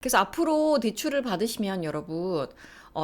그래서 앞으로 대출을 받으시면 여러분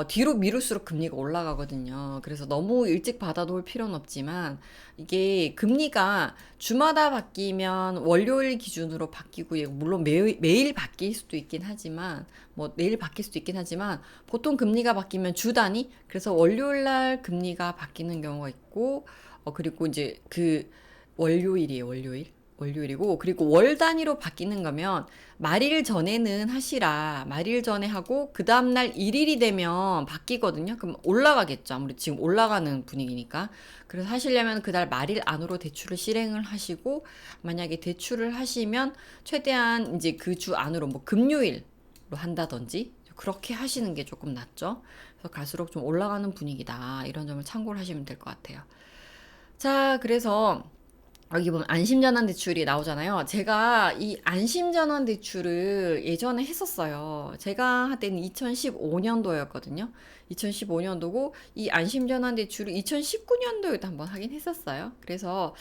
뒤로 미룰수록 금리가 올라가거든요. 그래서 너무 일찍 받아놓을 필요는 없지만 이게 금리가 주마다 바뀌면 월요일 기준으로 바뀌고 물론 매일 바뀔 수도 있긴 하지만 뭐 내일 바뀔 수도 있긴 하지만 보통 금리가 바뀌면 주 단위 그래서 월요일 날 금리가 바뀌는 경우가 있고 그리고 이제 그 월요일이에요, 월요일. 월요일이고, 그리고 월 단위로 바뀌는 거면, 말일 전에는 하시라. 말일 전에 하고, 그 다음날 일일이 되면 바뀌거든요. 그럼 올라가겠죠. 아무리 지금 올라가는 분위기니까. 그래서 하시려면 그달 말일 안으로 대출을 실행을 하시고, 만약에 대출을 하시면, 최대한 이제 그 주 안으로 뭐 금요일로 한다든지, 그렇게 하시는 게 조금 낫죠. 그래서 갈수록 좀 올라가는 분위기다. 이런 점을 참고를 하시면 될 것 같아요. 자, 그래서 여기 보면 안심전환 대출이 나오잖아요. 제가 이 안심전환 대출을 예전에 했었어요. 제가 할 때는 2015년도였거든요. 2015년도고 이 안심전환 대출을 2019년도에도 한번 하긴 했었어요. 그래서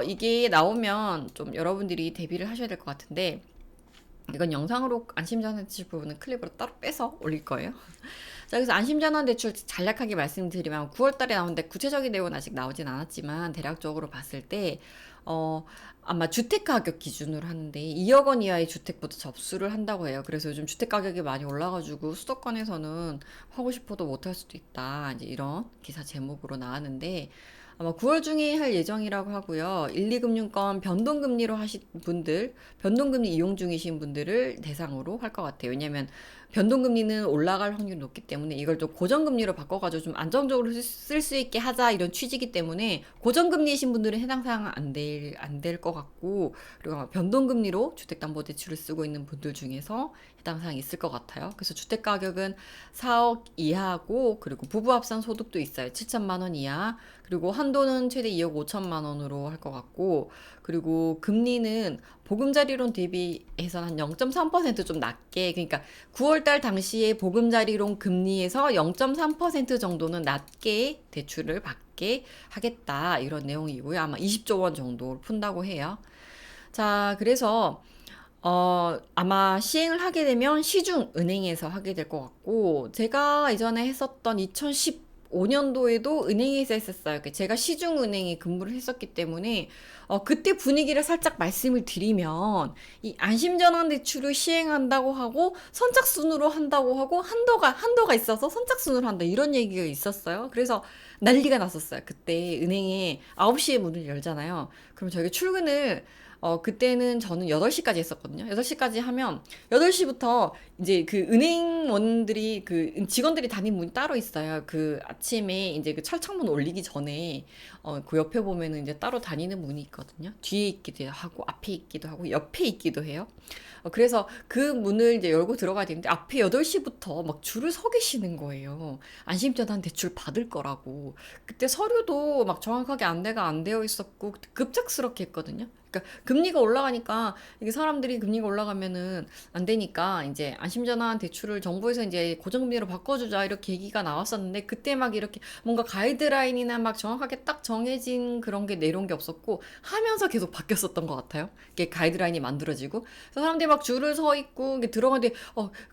이게 나오면 좀 여러분들이 대비를 하셔야 될 것 같은데 이건 영상으로 안심전환 대출 부분은 클립으로 따로 빼서 올릴 거예요. 자, 그래서 안심전환 대출 간략하게 말씀드리면 9월 달에 나오는데 구체적인 내용은 아직 나오진 않았지만 대략적으로 봤을 때 어, 아마 주택 가격 기준으로 하는데 2억 원 이하의 주택부터 접수를 한다고 해요. 그래서 요즘 주택 가격이 많이 올라가지고 수도권에서는 하고 싶어도 못할 수도 있다. 이제 이런 기사 제목으로 나왔는데 아마 9월 중에 할 예정이라고 하고요. 1, 2금융권 변동금리로 하신 분들, 변동금리 이용 중이신 분들을 대상으로 할 것 같아요. 왜냐면 변동금리는 올라갈 확률이 높기 때문에 이걸 좀 고정금리로 바꿔가지고 좀 안정적으로 쓸 수 있게 하자 이런 취지이기 때문에 고정금리이신 분들은 해당 사항은 안 될 것 같고 그리고 아마 변동금리로 주택담보대출을 쓰고 있는 분들 중에서 해당 사항이 있을 것 같아요. 그래서 주택 가격은 4억 이하고 그리고 부부 합산 소득도 있어요. 7천만 원 이하. 그리고 한도는 최대 2억 5천만 원으로 할 것 같고 그리고 금리는 보금자리론 대비해서 한 0.3%좀 낮게 그러니까 9월달 당시에 보금자리론 금리에서 0.3% 정도는 낮게 대출을 받게 하겠다 이런 내용이고요. 아마 20조 원 정도 푼다고 해요. 자, 그래서 아마 시행을 하게 되면 시중은행에서 하게 될 것 같고, 제가 이전에 했었던 2015년도에도 은행에서 했었어요. 제가 시중은행에 근무를 했었기 때문에, 그때 분위기를 살짝 말씀을 드리면, 이 안심전환 대출을 시행한다고 하고, 선착순으로 한다고 하고, 한도가 있어서 선착순으로 한다. 이런 얘기가 있었어요. 그래서 난리가 났었어요. 그때 은행에 9시에 문을 열잖아요. 그럼 저희가 출근을 그때는 저는 8시까지 했었거든요. 8시까지 하면 8시부터 이제 그 은행원들이 그 직원들이 다니는 문이 따로 있어요. 그 아침에 이제 그 철창문 올리기 전에 그 옆에 보면은 이제 따로 다니는 문이 있거든요. 뒤에 있기도 하고 앞에 있기도 하고 옆에 있기도 해요. 그래서 그 문을 이제 열고 들어가야 되는데 앞에 8시부터 막 줄을 서 계시는 거예요. 안심전환 대출 받을 거라고. 그때 서류도 막 정확하게 안내가 안 되어 있었고 급작스럽게 했거든요. 그러니까 금리가 올라가니까 이게 사람들이 금리가 올라가면은 안 되니까 이제 안심전환 대출을 정부에서 이제 고정금리로 바꿔주자 이렇게 얘기가 나왔었는데 그때 막 이렇게 뭔가 가이드라인이나 막 정확하게 딱 정해진 그런 게 내려온 게 없었고 하면서 계속 바뀌었었던 것 같아요. 이게 가이드라인이 만들어지고 그래서 사람들이 막 줄을 서 있고 이게 들어가는데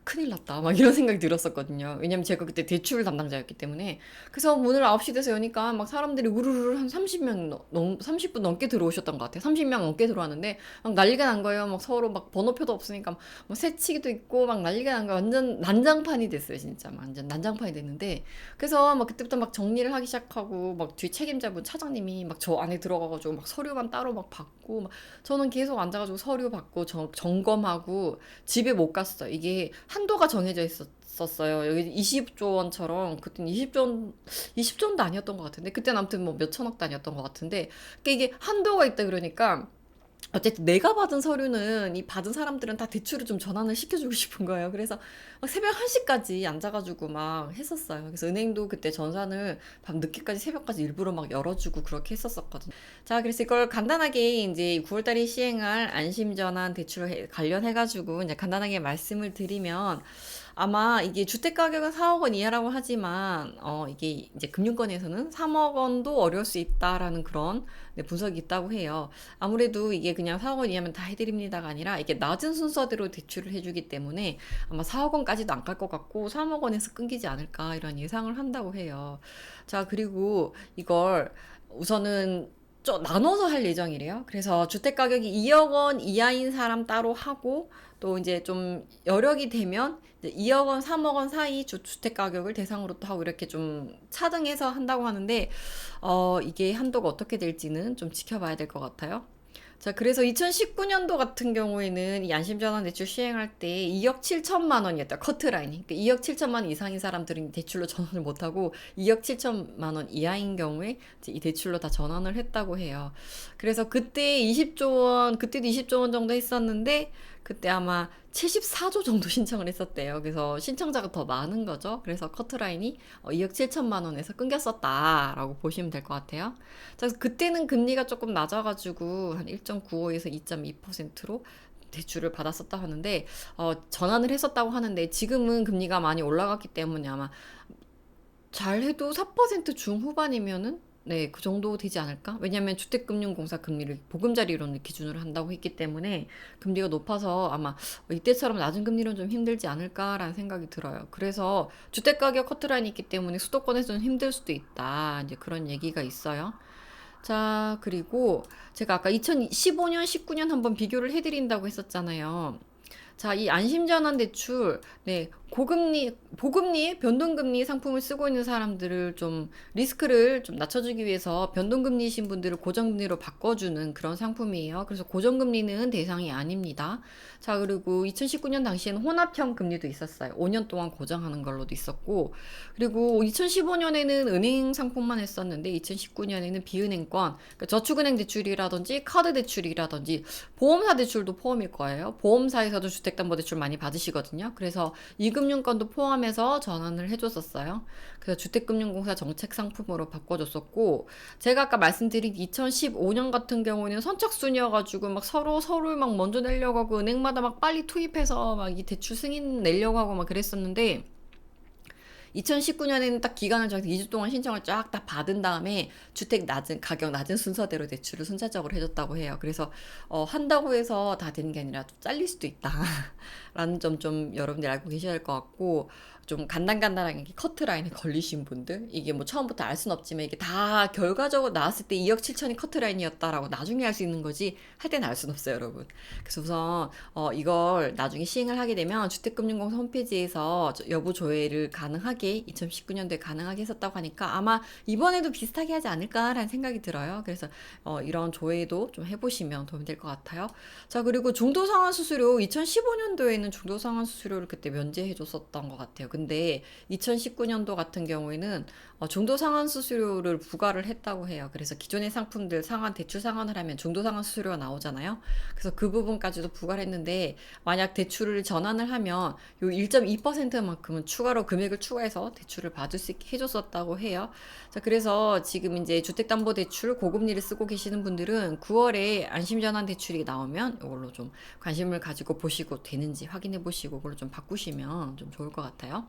큰일 났다 막 이런 생각이 들었었거든요. 왜냐면 제가 그때 대출 담당자였기 때문에 그래서 문을 9시 돼서 여니까 막 사람들이 우르르 한 30분 넘게 들어오셨던 것 같아요. 30명 넘게 들어왔는데 막 난리가 난 거예요. 막 서로 막 번호표도 없으니까 뭐 새치기도 있고 막 난리가 난 거예요. 완전 난장판이 됐어요, 진짜. 완전 난장판이 됐는데 그래서 막 그때부터 막 정리를 하기 시작하고 막 뒤 책임자분 차장님이 막 저 안에 들어가가지고 막 서류만 따로 막 받고 막 저는 계속 앉아가지고 서류 받고 점검하고 집에 못 갔어요. 이게 한도가 정해져 있었어요. 여기 20조 원처럼 그때는 20조도 아니었던 것 같은데 그때는 아무튼 뭐 몇천억 단위였던 것 같은데 그러니까 이게 한도가 있다 그러니까 어쨌든 내가 받은 서류는 이 받은 사람들은 다 대출을 좀 전환을 시켜주고 싶은 거예요. 그래서 막 새벽 1시까지 앉아가지고 막 했었어요. 그래서 은행도 그때 전산을 밤 늦게까지 새벽까지 일부러 막 열어주고 그렇게 했었었거든요. 자, 그래서 이걸 간단하게 이제 9월달에 시행할 안심전환 대출 관련해가지고 이제 간단하게 말씀을 드리면 아마 이게 주택 가격은 4억 원 이하라고 하지만 이게 이제 금융권에서는 3억 원도 어려울 수 있다라는 그런 네, 분석이 있다고 해요. 아무래도 이게 그냥 4억 원 이하면 다 해드립니다가 아니라 이게 낮은 순서대로 대출을 해주기 때문에 아마 4억 원까지도 안 갈 것 같고 3억 원에서 끊기지 않을까 이런 예상을 한다고 해요. 자, 그리고 이걸 우선은 좀 나눠서 할 예정이래요. 그래서 주택 가격이 2억 원 이하인 사람 따로 하고 또 이제 좀 여력이 되면 이제 2억 원, 3억 원 사이 주택 가격을 대상으로 또 하고 이렇게 좀 차등해서 한다고 하는데 이게 한도가 어떻게 될지는 좀 지켜봐야 될 것 같아요. 자, 그래서 2019년도 같은 경우에는 이 안심전환 대출 시행할 때 2억 7천만 원이었다. 커트라인이. 그러니까 2억 7천만 원 이상인 사람들은 대출로 전환을 못하고 2억 7천만 원 이하인 경우에 이제 이 대출로 다 전환을 했다고 해요. 그래서 그때 20조 원, 그때도 20조 원 정도 했었는데 그때 아마 74조 정도 신청을 했었대요. 그래서 신청자가 더 많은 거죠. 그래서 커트라인이 2억 7천만 원에서 끊겼었다라고 보시면 될 것 같아요. 자, 그때는 금리가 조금 낮아가지고 한 1.95에서 2.2%로 대출을 받았었다 하는데 전환을 했었다고 하는데 지금은 금리가 많이 올라갔기 때문에 아마 잘해도 4% 중후반이면은 네, 그 정도 되지 않을까? 왜냐면 주택금융공사 금리를 보금자리로 기준으로 한다고 했기 때문에 금리가 높아서 아마 이때처럼 낮은 금리로는 좀 힘들지 않을까라는 생각이 들어요. 그래서 주택가격 커트라인이 있기 때문에 수도권에서는 힘들 수도 있다. 이제 그런 얘기가 있어요. 자, 그리고 제가 아까 2015년, 19년 한번 비교를 해드린다고 했었잖아요. 자, 이 안심전환 대출, 네, 고금리, 보금리, 변동금리 상품을 쓰고 있는 사람들을 좀 리스크를 좀 낮춰주기 위해서 변동금리이신 분들을 고정금리로 바꿔주는 그런 상품이에요. 그래서 고정금리는 대상이 아닙니다. 자, 그리고 2019년 당시에는 혼합형 금리도 있었어요. 5년 동안 고정하는 걸로도 있었고, 그리고 2015년에는 은행 상품만 했었는데 2019년에는 비은행권, 그러니까 저축은행 대출이라든지 카드 대출이라든지 보험사 대출도 포함일 거예요. 보험사에서도 주택담보대출 많이 받으시거든요. 그래서 이금융권도 포함해서 전환을 해줬었어요. 그래서 주택금융공사 정책 상품으로 바꿔줬었고, 제가 아까 말씀드린 2015년 같은 경우에는 선착순이어가지고 막 서로를 막 먼저 내려고 하고 은행마다 막 빨리 투입해서 막 이 대출 승인 내려고 하고 막 그랬었는데 2019년에는 딱 기간을 정해서 2주 동안 신청을 쫙 다 받은 다음에 주택 낮은 가격 낮은 순서대로 대출을 순차적으로 해줬다고 해요. 그래서 한다고 해서 다 되는 게 아니라 좀 잘릴 수도 있다라는 점 좀 여러분들 알고 계셔야 될 것 같고 좀 간단하게 커트라인에 걸리신 분들 이게 뭐 처음부터 알 수는 없지만 이게 다 결과적으로 나왔을 때 2억 7천이 커트라인이었다라고 나중에 알 수 있는 거지 할 때는 알 수는 없어요, 여러분. 그래서 우선 이걸 나중에 시행을 하게 되면 주택금융공사 홈페이지에서 여부 조회를 가능하게 2019년도에 가능하게 했었다고 하니까 아마 이번에도 비슷하게 하지 않을까라는 생각이 들어요. 그래서 이런 조회도 좀 해보시면 도움이 될 것 같아요. 자, 그리고 중도상환 수수료 2015년도에는 중도상환 수수료를 그때 면제해 줬었던 것 같아요. 근데 2019년도 같은 경우에는 중도상환 수수료를 부과를 했다고 해요. 그래서 기존의 상품들 상환 대출 상환을 하면 중도상환 수수료가 나오잖아요. 그래서 그 부분까지도 부과를 했는데 만약 대출을 전환을 하면 요 1.2%만큼은 추가로 금액을 추가해서 대출을 받을 수 있게 해줬었다고 해요. 자, 그래서 지금 이제 주택담보대출 고금리를 쓰고 계시는 분들은 9월에 안심전환 대출이 나오면 이걸로 좀 관심을 가지고 보시고 되는지 확인해 보시고 그걸로 좀 바꾸시면 좀 좋을 것 같아요.